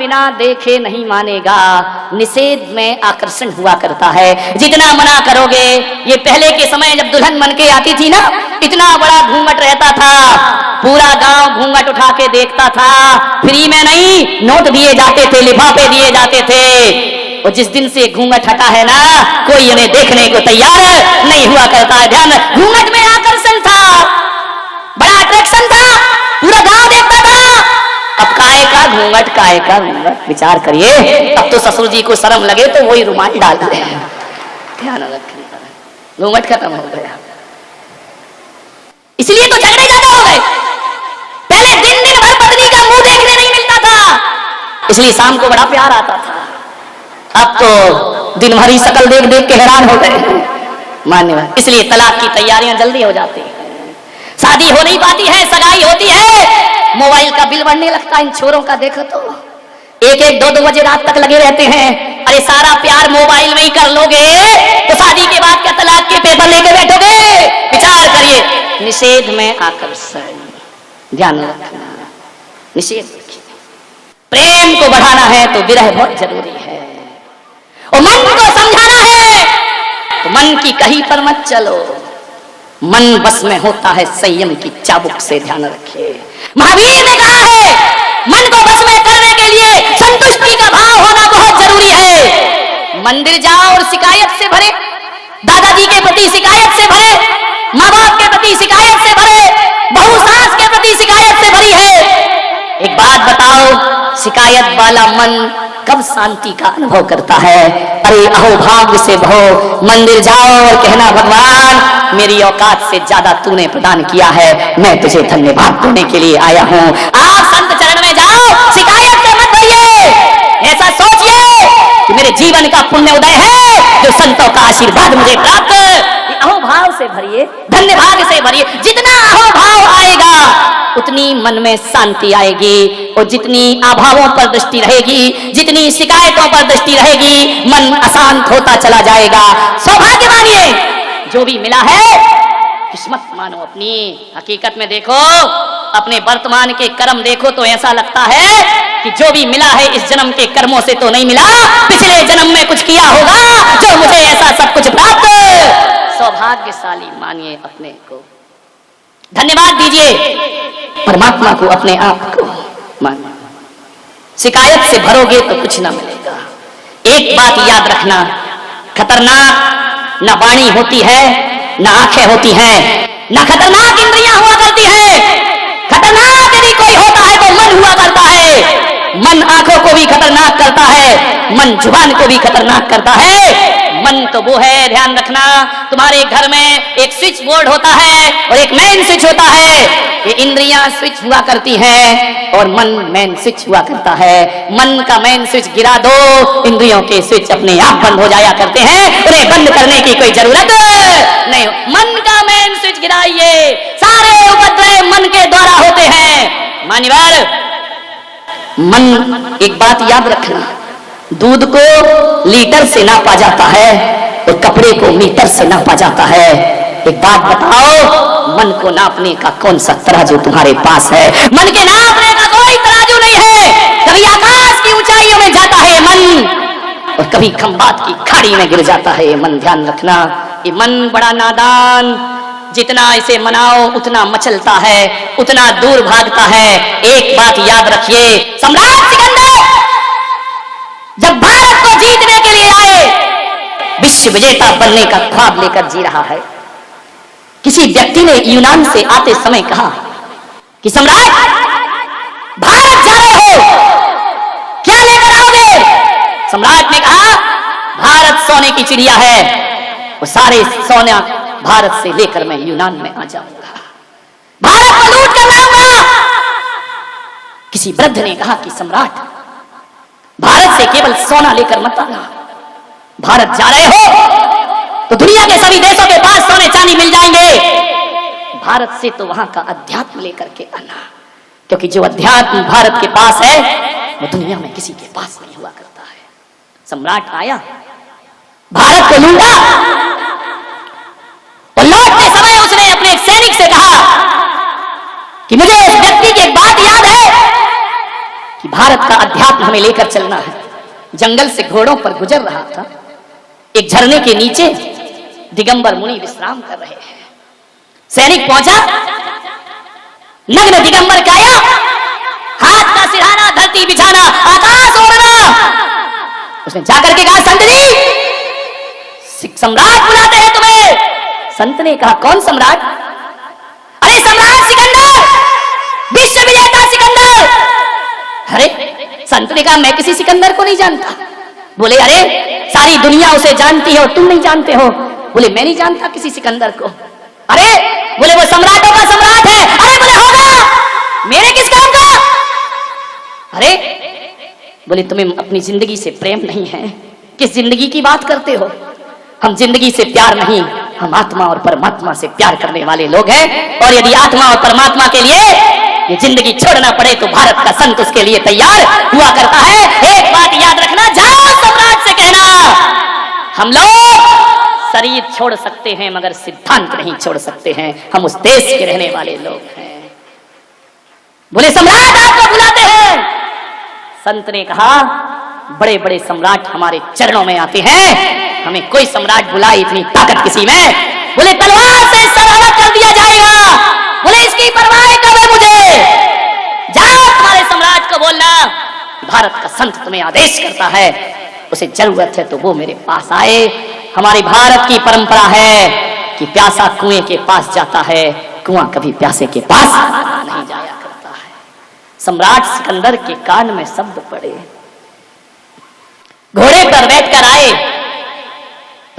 बिना देखे नहीं मानेगा, निषेध में आकर्षण हुआ करता है। जितना मना करोगे, ये पहले के समय जब दुल्हन बन के आती थी ना, इतना बड़ा घूंघट रहता था, पूरा गांव घूंघट उठा के देखता था। फ्री में नहीं, नोट दिए जाते थे, लिफाफे दिए जाते थे। और जिस दिन से घूंघट हटा है ना, कोई उन्हें देखने को तैयार नहीं हुआ करता है। ध्यान, घूंघट में आकर्षण था, बड़ा अट्रैक्शन था, पूरा गांव देखता था। अब काहे का घूंघट, काहे का घूंघट, विचार करिए। अब तो ससुर जी को शर्म लगे तो वही रुमाल डाल रहे हैं। ध्यान रखिए, घूंघट खत्म हो गया। इसलिए तो झगड़े ज्यादा हो गए। पहले दिन दिन भर पत्नी का मुंह देखने नहीं मिलता था, इसलिए शाम को बड़ा प्यार आता था। अब तो दिन भर ही शकल देख देख के हैरान हो गए, मान्यवर। इसलिए तलाक की तैयारियां जल्दी हो जाती है, शादी हो नहीं पाती है, सगाई होती है, मोबाइल का बिल बढ़ने लगता है। इन छोरों का देखो तो 1-1, 2-2 बजे रात तक लगे रहते हैं। अरे सारा प्यार मोबाइल में ही कर लोगे तो शादी के बाद क्या तलाक के पेपर लेके बैठोगे? विचार करिए। निषेध में आकर्षण, ध्यान रखना, निषेध रखिए। प्रेम को बढ़ाना है तो विरह बहुत जरूरी है, और मन को समझाना है तो मन की कहीं पर मत चलो। मन बस में होता है संयम की चाबुक से, ध्यान रखिए। महावीर ने कहा है, मन को बस में करने के लिए संतुष्टि का भाव होना बहुत जरूरी है। मंदिर जाओ और शिकायत से भरे, दादाजी के प्रति शिकायत से भरे, माँ बाप के प्रति शिकायत से भरे, बहू सास के प्रति शिकायत से भरी है। एक बात बताओ, शिकायत वाला मन कब शांति का अनुभव करता है? अरे अहो भाग्य से भो, मंदिर जाओ और कहना, भगवान मेरी औकात से ज्यादा तूने प्रदान किया है, मैं तुझे धन्यवाद देने के लिए आया हूँ। आप संत चरण में जाओ, शिकायत से मत भरिए, ऐसा सोचिए कि मेरे जीवन का पुण्य उदय है जो संतों का आशीर्वाद मुझे प्राप्त। अहोभाव से भरिए, धन्यवाद से भरिए। जितना अहोभाव आएगा उतनी मन में शांति आएगी, और जितनी अभावों पर दृष्टि रहेगी, जितनी शिकायतों पर दृष्टि रहेगी, मन अशांत होता चला जाएगा। सौभाग्य मानिए, जो भी मिला है किस्मत मानो अपनी। हकीकत में देखो, अपने वर्तमान के कर्म देखो तो ऐसा लगता है कि जो भी मिला है इस जन्म के कर्मों से तो नहीं मिला, पिछले जन्म में कुछ किया होगा जो मुझे ऐसा सब कुछ प्राप्त। सौभाग्यशाली मानिए अपने को, धन्यवाद दीजिए परमात्मा को, अपने आप को मानिए। शिकायत से भरोगे तो कुछ ना मिलेगा। एक बात याद रखना, खतरनाक न वाणी होती है, न आंखें होती हैं, न खतरनाक इंद्रियां हुआ करती है। खतरनाक यदि कोई होता है तो मन हुआ करता है। मन आंखों को भी खतरनाक करता है, मन जुबान को भी खतरनाक करता है। मन तो वो है, ध्यान रखना, तुम्हारे घर में एक स्विच बोर्ड होता है और एक मेन स्विच होता है। ये इंद्रियां स्विच हुआ करती हैं और मन मेन स्विच हुआ करता है। मन का मेन स्विच गिरा दो, इंद्रियों के स्विच अपने आप बंद हो जाया करते हैं, उन्हें बंद करने की कोई जरूरत नहीं। मन का मेन स्विच गिराइए, सारे उपद्रव मन के द्वारा होते हैं। मान्यवर, मन, एक बात याद रखना, दूध को लीटर से नापा जाता है और कपड़े को मीटर से नापा जाता है। एक बात बताओ, मन को नापने का कौन सा तराजू तुम्हारे पास है? मन के नापने का कोई तराजू नहीं है। कभी आकाश की ऊंचाइयों में जाता है मन, और कभी खंबात की खाड़ी में गिर जाता है ये मन। ध्यान रखना, ये मन बड़ा नादान, जितना इसे मनाओ उतना मचलता है, उतना दूर भागता है। एक बात याद रखिए, सम्राट सिकंदर जब भारत को जीतने के लिए आए, विश्व विजेता बनने का ख्वाब लेकर जी रहा है। किसी व्यक्ति ने यूनान से आते समय कहा कि सम्राट, भारत जा रहे हो, क्या लेकर आओगे? सम्राट ने कहा, भारत सोने की चिड़िया है, वो सारे सोना भारत से लेकर मैं यूनान में आ जाऊंगा, भारत को लूट कर लाऊंगा। किसी वृद्ध ने कहा कि सम्राट, भारत से केवल सोना लेकर मत आना, भारत जा रहे हो तो दुनिया के सभी देशों के पास सोने चांदी मिल जाएंगे, भारत से तो वहां का अध्यात्म लेकर के आना, क्योंकि जो अध्यात्म भारत के पास है वो दुनिया में किसी के पास नहीं हुआ करता है। सम्राट आया, भारत को लूटा, और लौटते समय उसने अपने एक सैनिक से कहा कि मुझे उस व्यक्ति की एक बात याद है कि भारत का अध्यात्म हमें लेकर चलना है। जंगल से घोड़ों पर गुजर रहा था। एक झरने के नीचे दिगंबर मुनि विश्राम कर रहे हैं। सैनिक पहुंचा, नग्न दिगंबर काया, हाथ का सिरहाना, धरती बिछाना, आकाश ओढ़ना। उसने जाकर के कहा, संत जी, सम्राट बुलाते हैं तुम्हें। संत ने कहा, कौन सम्राट? अरे सम्राट सिकंदर, विश्व विजेता सिकंदर। अरे संत ने कहा, मैं किसी सिकंदर को नहीं जानता। बोले, अरे सारी दुनिया उसे जानती है और तुम नहीं जानते हो। बोले, मैं नहीं जानता किसी सिकंदर को। अरे बोले, वो सम्राटों का सम्राट है। अरे बोले, होगा, मेरे किस काम का? अरे बोले, तुम्हें अपनी जिंदगी से प्रेम नहीं है? किस जिंदगी की बात करते हो? हम जिंदगी से प्यार नहीं, हम आत्मा और परमात्मा से प्यार करने वाले लोग हैं। और यदि आत्मा और परमात्मा के लिए ये जिंदगी छोड़ना पड़े तो भारत का संत उसके लिए तैयार हुआ करता है। एक बात याद रखना, जाओ सम्राट से कहना, हम लोग शरीर छोड़ सकते हैं मगर सिद्धांत नहीं छोड़ सकते हैं। हम उस देश के रहने वाले लोग हैं। बोले, सम्राट आपको बुलाते हैं। संत ने कहा, बड़े बड़े सम्राट हमारे चरणों में आते हैं, हमें कोई सम्राट बुलाए इतनी ताकत किसी में। बोले, तलवार से सर अलग कर दिया जाएगा। बोले, इसकी परवाह कब है मुझे? जाओ तुम्हारे सम्राट को बोलना, भारत का संत तुम्हें आदेश करता है, उसे जरूरत है तो वो मेरे पास आए। हमारी भारत की परंपरा है कि प्यासा कुएं के पास जाता है, कुआं कभी प्यासे के पास नहीं जाया करता है। सम्राट सिकंदर के कान में शब्द पड़े। घोड़े पर बैठकर आए,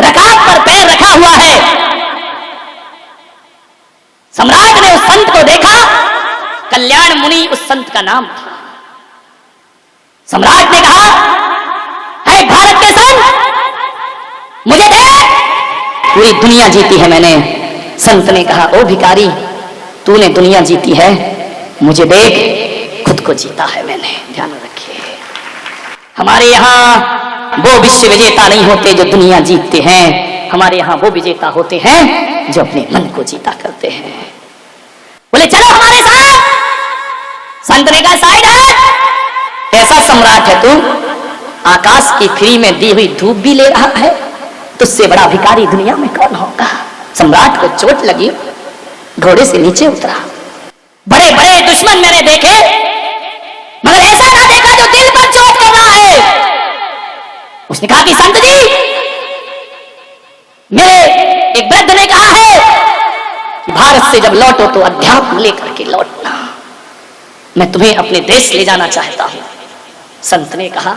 रकाब पर पैर रखा हुआ है। सम्राट ने उस संत को देखा, कल्याण मुनि उस संत का नाम था। सम्राट ने कहा, है भारत के संत, मुझे दे। पूरी दुनिया जीती है मैंने। संत ने कहा, ओ भिखारी, तूने दुनिया जीती है, मुझे देख, खुद को जीता है मैंने। ध्यान रखिए, हमारे यहाँ वो विश्व विजेता नहीं होते जो दुनिया जीतते हैं, हमारे यहाँ वो विजेता होते हैं जो अपने मन को जीता करते हैं। बोले, चलो हमारे साथ। संत ने कहा, साइड हट, ऐसा सम्राट है तू, आकाश की फ्री में दी हुई धूप भी ले रहा है, तुझसे बड़ा भिखारी दुनिया में कौन होगा? सम्राट को चोट लगी, घोड़े से नीचे उतरा। बड़े बड़े दुश्मन मैंने देखे, मगर ऐसा ना देखा जो दिल पर चोट कर रहा है। उसने कहा कि संत जी, मेरे एक वृद्ध ने कहा है कि भारत से जब लौटो तो अध्यात्म लेकर के लौटना, मैं तुम्हें अपने देश ले जाना चाहता हूं। संत ने कहा,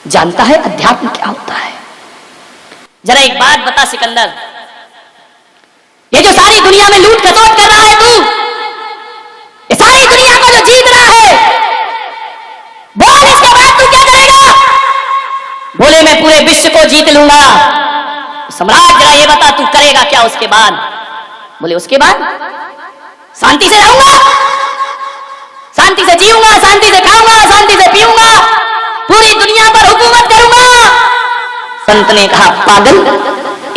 जानता है अध्यात्म क्या होता है? जरा एक बात बता सिकंदर, ये जो सारी दुनिया में लूट खसोट कर रहा है तू, ये सारी दुनिया को जो जीत रहा है, बोल इसके बाद तू क्या करेगा? बोले, मैं पूरे विश्व को जीत लूंगा। सम्राट, जरा ये बता तू करेगा क्या उसके बाद? बोले, उसके बाद शांति से रहूंगा, शांति से जीऊंगा, शांति से खाऊंगा, शांति से पीऊंगा, पूरी दुनिया पर हुकूमत करूंगा। संत ने कहा, पागल,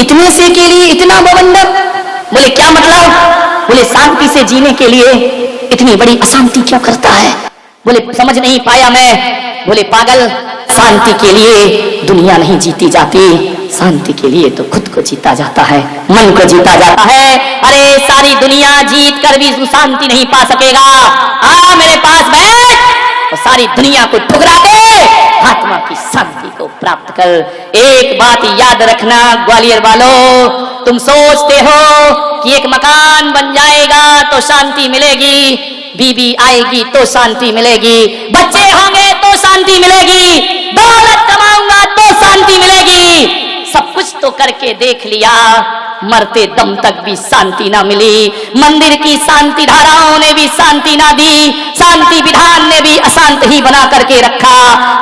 इतने से के लिए इतना बवंडर? बोले, क्या मतलब? बोले, शांति से जीने के लिए इतनी बड़ी अशांति क्यों करता है? बोले, समझ नहीं पाया मैं। बोले, पागल, शांति के लिए दुनिया नहीं जीती जाती, शांति के लिए तो खुद को जीता जाता है, मन को जीता जाता है। अरे सारी दुनिया जीत कर भी शांति नहीं पा सकेगा। आ मेरे पास बैठ, तो सारी दुनिया को ठुकरा के आत्मा की शांति को प्राप्त कर। एक बात याद रखना ग्वालियर वालों, तुम सोचते हो कि एक मकान बन जाएगा तो शांति मिलेगी, बीबी आएगी तो शांति मिलेगी, बच्चे होंगे तो शांति मिलेगी, दौलत कमाऊंगा तो शांति मिलेगी। सब कुछ तो करके देख लिया, मरते दम तक भी शांति ना मिली। मंदिर की शांति धाराओं ने भी शांति ना दी, शांति विधान ने भी अशांत ही बना करके रखा।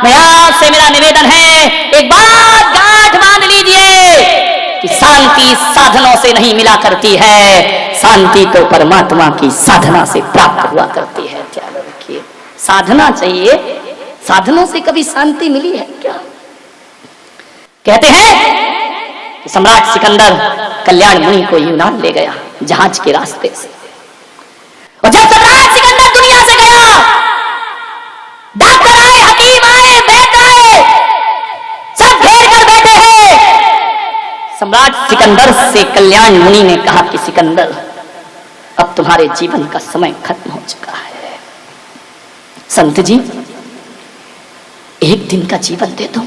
मैं आपसे मेरा निवेदन है, एक बात गांठ बांध लीजिए कि शांति साधनों से नहीं मिला करती है, शांति तो परमात्मा की साधना से प्राप्त हुआ करती है। ध्यान रखिए, साधना चाहिए, साधनों से कभी शांति मिली है क्या? कहते हैं कि सम्राट सिकंदर कल्याण मुनि को यूनान ले गया जहाज के रास्ते से, और जब सम्राट सिकंदर दुनिया से गया सम्राट सिकंदर से कल्याण मुनि ने कहा कि सिकंदर, अब तुम्हारे जीवन का समय खत्म हो चुका है। संत जी, एक दिन का जीवन दे दो।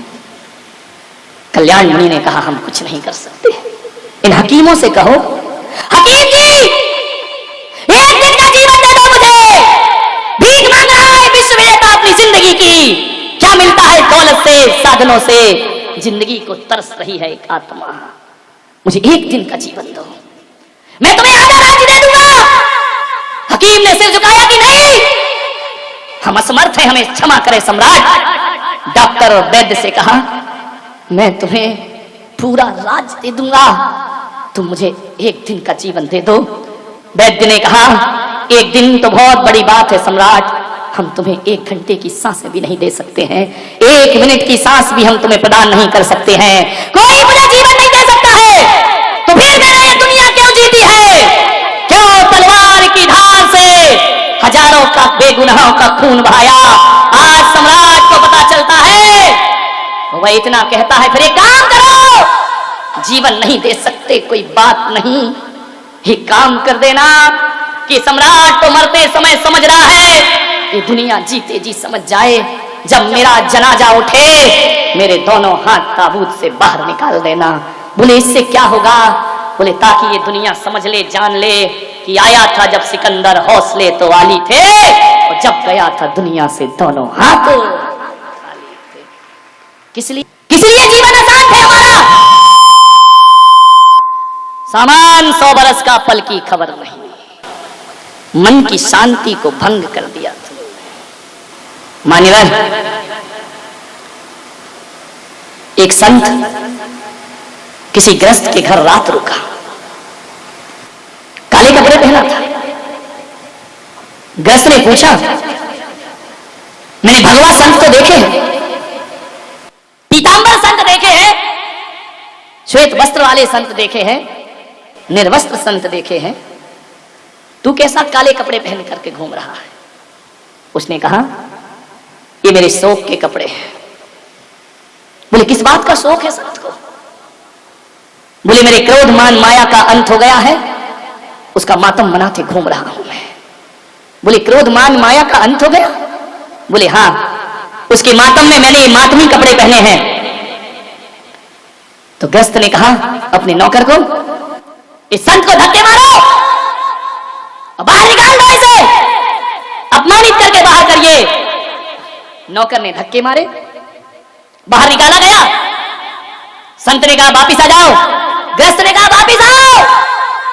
कल्याण मुनि ने कहा, हम कुछ नहीं कर सकते। इन हकीमों से कहो, हकीम जी, एक दिन का जीवन दे दो मुझे। भीख मांग रहा है विश्व विजेता अपनी जिंदगी की। क्या मिलता है दौलत से, साधनों से? जिंदगी को तरस रही है एक आत्मा। मुझे एक दिन का जीवन दो, मैं तुम्हें आधा राज्य दे दूंगा। हकीम ने सिर झुकाया कि नहीं, हम असमर्थ हैं, हमें क्षमा करें सम्राट। डॉक्टर और वैद्य से कहा, मैं तुम्हें पूरा राज दे दूंगा, तुम मुझे एक दिन का जीवन दे दो। वैद्य ने कहा, एक दिन तो बहुत बड़ी बात है सम्राट, हम तुम्हें 1 घंटे की सांसें भी नहीं दे सकते हैं, 1 मिनट की सांस भी हम तुम्हें प्रदान नहीं कर सकते हैं। कोई मुझे जीवन नहीं दे सकता है, तो फिर मैंने ये दुनिया क्यों जीती है? क्यों तलवार की धार से हजारों का बेगुनाहों का खून बहाया? आज सम्राट को पता चलता है, वह इतना कहता है, फिर एक काम करो, जीवन नहीं दे सकते कोई बात नहीं, एक काम कर देना कि सम्राट तो मरते समय समझ रहा है, ये दुनिया जीते जी समझ जाए। जब मेरा जनाजा उठे, मेरे दोनों हाथ ताबूत से बाहर निकाल देना। बोले, इससे क्या होगा? बोले, ताकि ये दुनिया समझ ले, जान ले कि आया था जब सिकंदर हौसले तो वाली थे, और जब गया था दुनिया से दोनों हाथ खाली थे। किस लिए जीवन आसान थे हमारा? सामान 100 बरस का, पल की खबर नहीं। मन की शांति को भंग कर दिया था। मान्यवर, एक संत किसी ग्रस्त के घर रात रुका, काले कपड़े पहना था। ग्रस्त ने पूछा, मैंने भगवा संत तो देखे हैं, पीतांबर संत देखे हैं, श्वेत वस्त्र वाले संत देखे हैं, निर्वस्त्र संत देखे हैं, तू कैसा काले कपड़े पहन करके घूम रहा है? उसने कहा, ये मेरे शोक के कपड़े हैं। बोले, किस बात का शोक है संत को? बोले, मेरे क्रोध मान माया का अंत हो गया है, उसका मातम मनाते घूम रहा हूं मैं। बोले, क्रोध मान माया का अंत हो गया? बोले, हां, उसके मातम में मैंने ये मातमी कपड़े पहने हैं। तो ग्रस्त ने कहा अपने नौकर को, इस संत को धक्के मारो, बाहर निकाल दो इसे, अपमानित करके बाहर करिए। नौकर ने धक्के मारे, बाहर निकाला गया। संत ने कहा, वापिस आ जाओ। ग्रस्त ने कहा, वापिस आओ।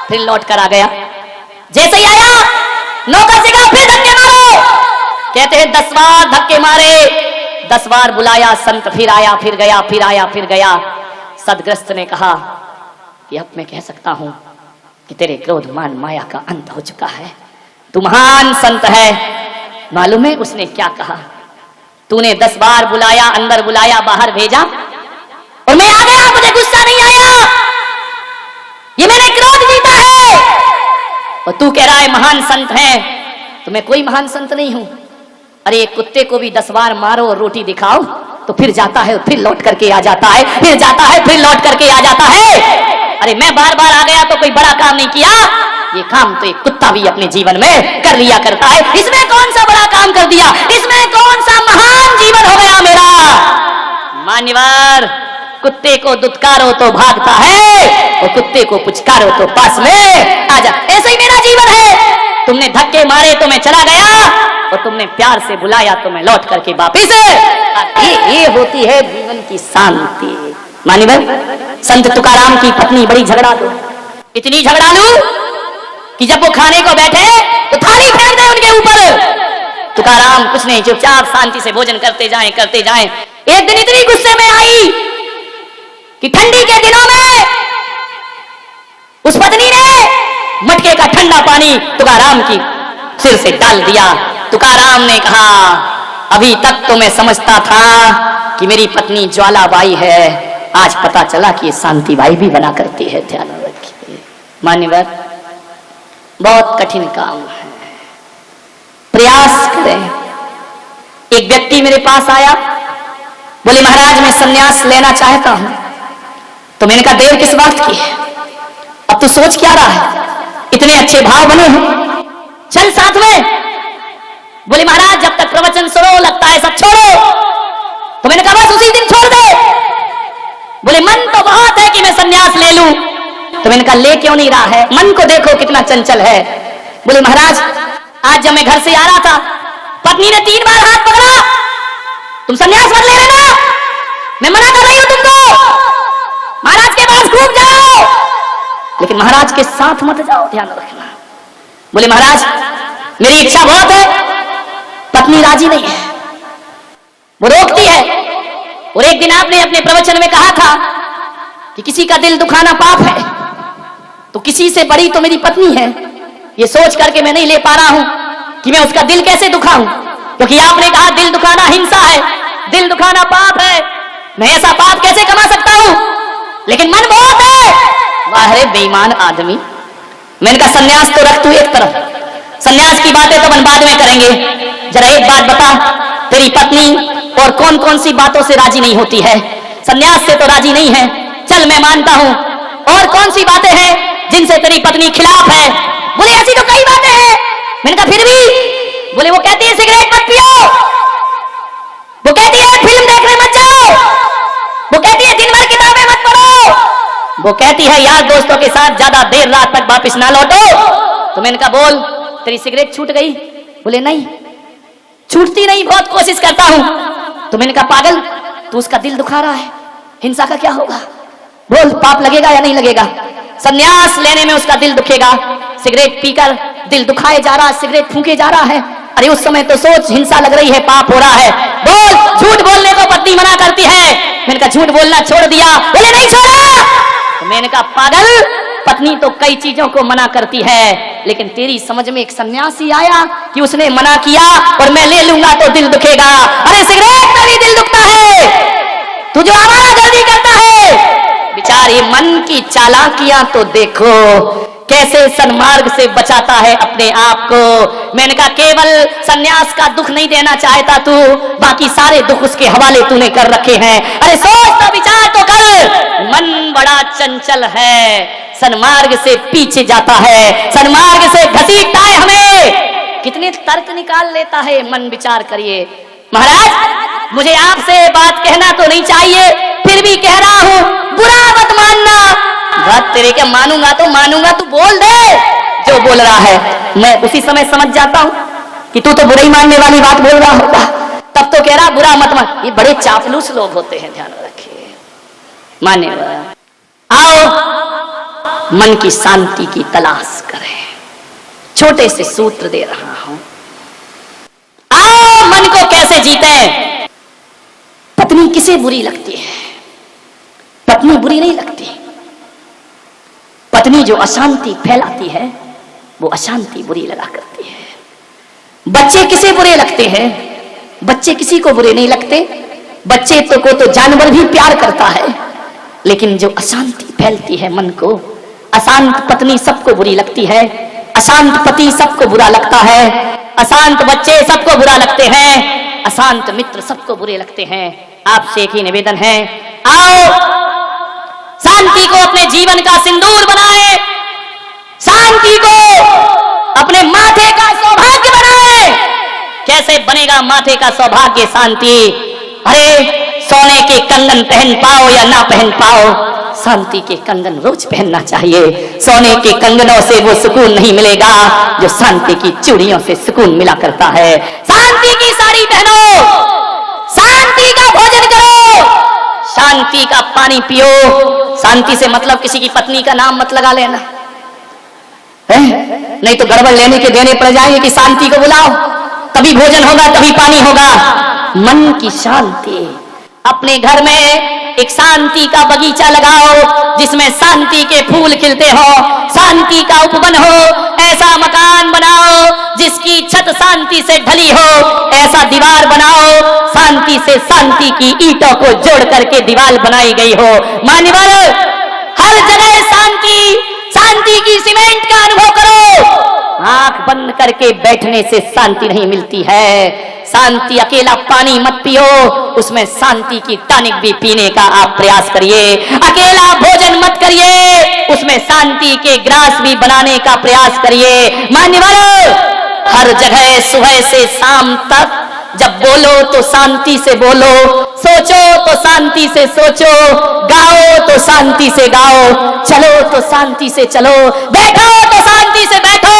फिर लौट कर आ गया। जैसे ही आया, नौकर से कहा, फिर धक्के मारो। कहते हैं 10 बार धक्के मारे, 10 बार बुलाया, संत फिर आया, फिर गया, फिर आया, फिर गया। सदग्रस्त ने कहा कि अब मैं कह सकता हूं कि तेरे क्रोध मान माया का अंत हो चुका है, तू महान संत है। मालूम है उसने क्या कहा? तूने 10 बार बुलाया, अंदर बुलाया, बाहर भेजा, और मैं आ गया, मुझे गुस्सा नहीं आया, ये मैंने क्रोध जीता है। और तू कह रहा है महान संत है, तो मैं कोई महान संत नहीं हूं। अरे एक कुत्ते को भी 10 बार मारो और रोटी दिखाओ तो फिर जाता है, फिर लौट करके आ जाता है, फिर जाता है, फिर लौट करके आ जाता है। अरे मैं बार बार आ गया तो कोई बड़ा काम नहीं किया, ये काम तो एक कुत्ता भी अपने जीवन में कर लिया करता है। इसमें कौन सा बड़ा काम कर दिया, इसमें कौन सा महान जीवन हो गया मेरा? मान्यवर, कुत्ते को दुत्कारो तो भागता है, और कुत्ते को पुचकारो तो पास में आ जा। ऐसे ही मेरा जीवन है। तुमने धक्के मारे तो मैं चला गया, और तुमने प्यार से बुलाया तो मैं लौट करके वापिस। ये होती है जीवन की शांति। मान्यवर, संत तुकाराम की पत्नी बड़ी झगड़ालू, इतनी झगड़ालू कि जब वो खाने को बैठे तो थाली फेंक दे उनके ऊपर। तुकाराम कुछ नहीं, चुपचाप शांति से भोजन करते जाएं, करते जाएं। एक दिन इतनी गुस्से में आई कि ठंडी के दिनों में उस पत्नी ने मटके का ठंडा पानी तुकाराम की सिर से डाल दिया। तुकाराम ने कहा, अभी तक तो मैं समझता था कि मेरी पत्नी ज्वालाबाई है, आज पता चला कि ये शांतिबाई भी बना करती है। ध्यान रखिए मान्यवर, बहुत कठिन काम है, प्रयास करें। एक व्यक्ति मेरे पास आया, बोले महाराज मैं संन्यास लेना चाहता हूं, तो मैंने कहा देर किस बात की है, अब तू सोच क्या रहा है, इतने अच्छे भाव बने हैं, चल साथ में। बोले महाराज जब तक प्रवचन सुनो लगता है सब छोड़ो। तो मैंने कहा बस उसी दिन छोड़ दे। बोले मन तो बहुत है कि मैं संन्यास ले लूं। तो मैंने कहा ले क्यों नहीं रहा है, मन को देखो कितना चंचल है। बोले महाराज आज जब मैं घर से आ रहा था पत्नी ने 3 बार हाथ पकड़ा, तुम संन्यास मत ले लेना, मैं मना कर रही हूं तुमको, महाराज के पास घूम जाओ, लेकिन महाराज के साथ मत जाओ, ध्यान रखना। बोले महाराज मेरी इच्छा बहुत है, पत्नी राजी नहीं है, वो रोकती है। और एक दिन आपने अपने प्रवचन में कहा था कि किसी का दिल दुखाना पाप है, तो किसी से बड़ी तो मेरी पत्नी है, ये सोच करके मैं नहीं ले पा रहा हूं कि मैं उसका दिल कैसे दुखाऊं, क्योंकि आपने कहा दिल दुखाना हिंसा है, दिल दुखाना पाप है, मैं ऐसा पाप कैसे कमा सकता हूं, लेकिन मन बहुत है। वाह रे बेईमान आदमी। मैंने कहा सन्यास तो रख तू एक तरफ, सन्यास की बातें तो अपन बाद में करेंगे, जरा एक बात बता, तेरी पत्नी और कौन कौन सी बातों से राजी नहीं होती है? सन्यास से तो राजी नहीं है, चल मैं मानता हूं, और कौन सी बातें हैं जिनसे तेरी पत्नी खिलाफ है? बोले ऐसी तो कई बातें हैं। मैंने कहा फिर भी? बोले वो कहती है सिगरेट मत पियो, वो कहती है फिल्म देखने मत जाओ, वो कहती है दिन भर किताबें मत पढ़ो, वो कहती है यार दोस्तों के साथ ज्यादा देर रात तक वापिस ना लौटो। तो मैंने कहा बोल तेरी सिगरेट छूट गई? बोले नहीं छूटती नहीं, बहुत कोशिश करता हूं। तो मैंने कहा पागल तू उसका दिल दुखा रहा है, हिंसा का क्या होगा, बोल पाप लगेगा या नहीं लगेगा? संन्यास लेने में उसका दिल दुखेगा, सिगरेट पीकर दिल दुखाए जा रहा, सिगरेट फूंके जा रहा है, अरे उस समय तो सोच हिंसा लग रही है, पाप हो रहा है। बोल झूठ बोलने को पत्नी मना करती है। मैंने कहा झूठ बोलना छोड़ दिया? बोले नहीं छोड़ा। तो मैंने कहा पागल पत्नी तो कई चीजों को मना करती है, लेकिन तेरी समझ में एक सन्यासी आया कि उसने मना किया और मैं ले लूंगा तो दिल दुखेगा। अरे सिगरेट में भी दिल दुखता है, तू जो आवारा गर्दी करता है, विचार ये मन की चालाकियां तो देखो, कैसे सन्मार्ग से बचाता है अपने आप को। मैंने कहा केवल सन्यास का दुख नहीं देना चाहता तू, बाकी सारे दुख उसके हवाले तूने कर रखे हैं। अरे सोच तो विचार तो कर, मन बड़ा चंचल है, सन्मार्ग से पीछे जाता है, सन्मार्ग से घसीटता है हमें, कितने तर्क निकाल लेता है मन, विचार करिए। महाराज मुझे आपसे बात कहना तो नहीं चाहिए, फिर भी कह रहा हूं, बुरा मत मानना। बात तेरे क्या मानूंगा तो मानूंगा, तू बोल दे जो बोल रहा है, मैं उसी समय समझ जाता हूं कि तू तो बुरा ही मानने वाली बात बोल रहा होगा, तब तो कह रहा बुरा मत मान। ये बड़े चापलूस लोग होते हैं, ध्यान रखिए। माने आओ मन की शांति की तलाश करें, छोटे से सूत्र दे रहा हूं। आओ मन को कैसे जीते। पत्नी किसे बुरी लगती है? पत्नी बुरी नहीं लगती, पत्नी जो अशांति फैलाती है वो अशांति बुरी लगा करती है। बच्चे किसे बुरे लगते हैं? बच्चे किसी को बुरे नहीं लगते, बच्चे तो जानवर भी प्यार करता है, लेकिन जो अशांति फैलती है मन को, अशांत पत्नी सबको बुरी लगती है, अशांत पति सबको बुरा लगता है, अशांत बच्चे सबको बुरा लगते हैं, अशांत मित्र सबको बुरे लगते हैं। आपसे एक ही निवेदन है, आओ शांति को अपने जीवन का सिंदूर बनाए, शांति को अपने माथे का सौभाग्य बनाए। कैसे बनेगा माथे का सौभाग्य शांति? अरे सोने के कंगन पहन पाओ या ना पहन पाओ, शांति के कंगन रोज पहनना चाहिए। सोने के कंगनों से वो सुकून नहीं मिलेगा जो शांति की चूड़ियों से सुकून मिला करता है। शांति की साड़ी पहनो, शांति का भोजन करो, शांति का पानी पियो। शांति से मतलब किसी की पत्नी का नाम मत लगा लेना है? नहीं तो गड़बड़ लेने के देने पड़ जाएंगे कि शांति को बुलाओ, तभी भोजन होगा, तभी पानी होगा। मन की शांति, अपने घर में एक शांति का बगीचा लगाओ जिसमें शांति के फूल खिलते हो, शांति का उपवन हो, ऐसा मकान बनाओ जिसकी छत शांति से ढली हो, ऐसा दीवार बनाओ शांति से, शांति की ईंटों को जोड़ करके दीवार बनाई गई हो। मान्यवर हर जगह शांति, शांति की सीमेंट का अनुभव करो। आंख बंद करके बैठने से शांति नहीं मिलती है, शांति अकेला पानी मत पियो, उसमें शांति की टॉनिक भी पीने का आप प्रयास करिए। अकेला भोजन मत करिए, उसमें शांति के ग्रास भी बनाने का प्रयास करिए। मान्यवरों, हर जगह सुबह से शाम तक जब बोलो तो शांति से बोलो, सोचो तो शांति से सोचो, गाओ तो शांति से गाओ, चलो तो शांति से चलो, बैठो तो शांति से बैठो,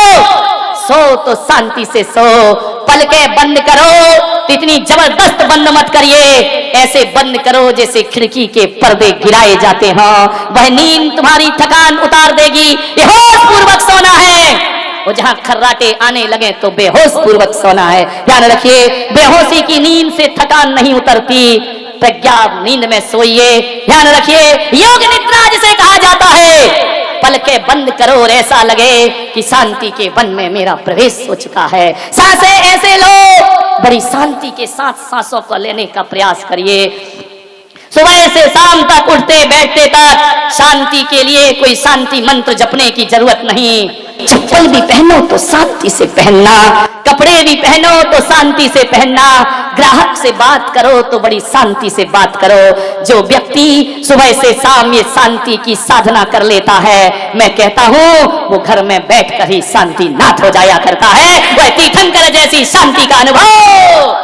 सो तो शांति से सो। पलकें बंद करो, इतनी जबरदस्त बंद मत करिए, ऐसे बंद करो जैसे खिड़की के पर्दे गिराए जाते हैं। वह नींद तुम्हारी थकान उतार देगी। ये होश पूर्वक सोना है, वो जहां खर्राटे आने लगे तो बेहोश पूर्वक सोना है। ध्यान रखिए, बेहोशी की नींद से थकान नहीं उतरती, प्रज्ञा नींद में सोइए। ध्यान रखिए, योग निद्रा जिसे कहा जाता है, पलकें बंद करो और ऐसा लगे कि शांति के वन में मेरा प्रवेश हो चुका है। सांसें ऐसे लो, बड़ी शांति के साथ सांसों को लेने का प्रयास करिए। सुबह से शाम तक उठते बैठते तक शांति के लिए कोई शांति मंत्र जपने की जरूरत नहीं। चप्पल भी पहनो तो शांति से पहनना, कपड़े भी पहनो तो शांति से पहनना, ग्राहक से बात करो तो बड़ी शांति से बात करो। जो व्यक्ति सुबह से शाम ये शांति की साधना कर लेता है, मैं कहता हूँ वो घर में बैठकर ही शांति नाथ हो जाया करता है। वह तीर्थंकर जैसी शांति का अनुभव।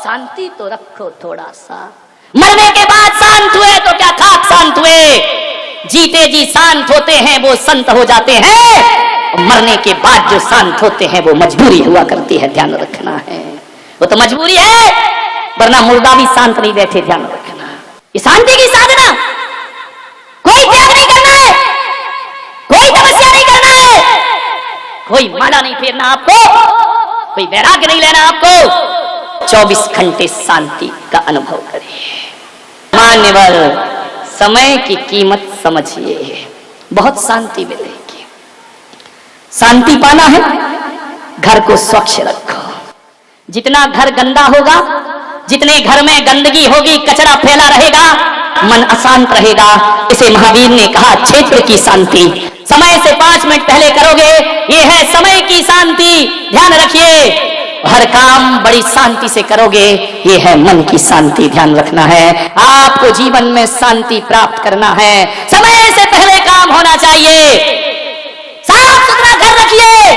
शांति तो रखो थोड़ा सा, मरने के बाद शांत हुए तो क्या खाक शांत हुए, जीते जी शांत होते हैं वो संत हो जाते हैं, मरने के बाद जो शांत होते हैं वो मजबूरी हुआ करती है। ध्यान रखना है, वो तो मजबूरी है, वरना मुर्दा भी शांत नहीं बैठे। ध्यान रखना, ये शांति की साधना, कोई त्याग नहीं करना है, कोई तपस्या नहीं करना है, कोई माला नहीं फेरना आपको, कोई वैराग्य नहीं लेना आपको। 24 घंटे शांति का अनुभव करिए। मान्यवर, समय की कीमत समझिए, बहुत शांति मिलेगी। शांति पाना है, घर को स्वच्छ रखो। जितना घर गंदा होगा, जितने घर में गंदगी होगी, कचरा फैला रहेगा, मन अशांत रहेगा। इसे महावीर ने कहा क्षेत्र की शांति। समय से 5 मिनट पहले करोगे, ये है समय की शांति। ध्यान रखिए, हर काम बड़ी शांति से करोगे, ये है मन की शांति। ध्यान रखना है, आपको जीवन में शांति प्राप्त करना है। समय से पहले काम होना चाहिए, साफ सुथरा घर रखिए,